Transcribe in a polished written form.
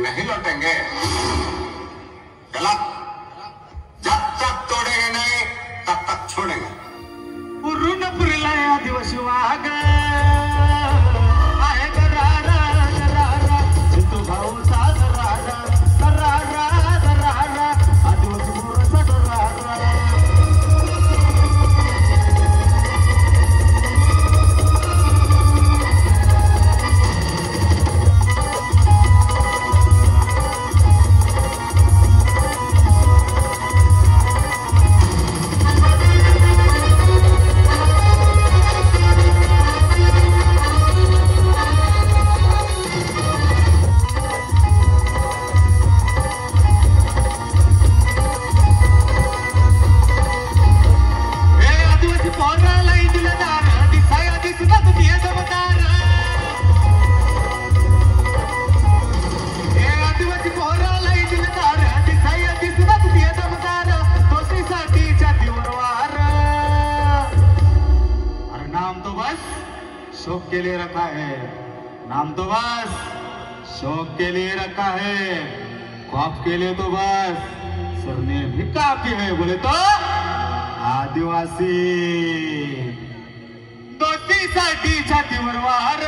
नहीं लौटेंगे। गलत। जब तक तोड़ेंगे नहीं तब तक छोड़ेंगे। पूर्ण पुरला आदिवासी वाघ आहे दरारा दरारा सिद्धू भाऊचा दरारा दरारा दरारा आदिवासी मोराचा दरारा शौक के लिए रखा है, नाम तो बस शौक के लिए रखा है, ख्वाब के लिए तो बस सरने भी काफी है। बोले तो आदिवासी दोस्तीसाठी छातीवर वार